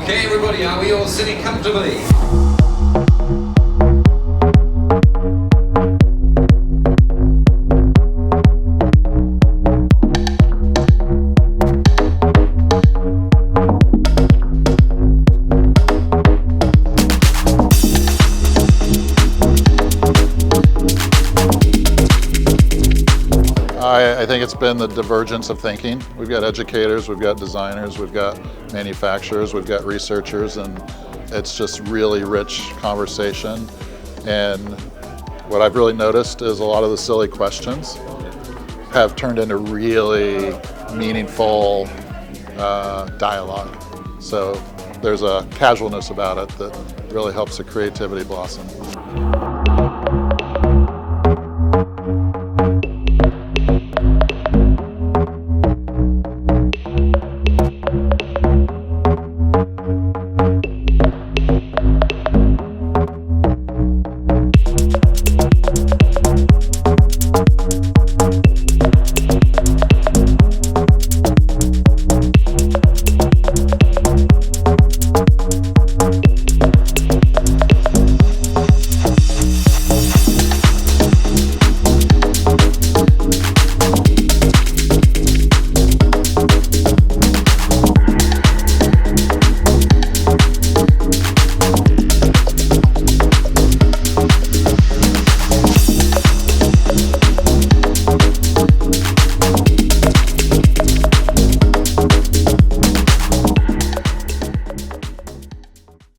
Okay, everybody, are we all sitting comfortably? I think it's been the divergence of thinking. We've got educators, we've got designers, we've got manufacturers, we've got researchers, and it's just really rich conversation. And what I've really noticed is a lot of the silly questions have turned into really meaningful dialogue. So there's a casualness about it that really helps the creativity blossom.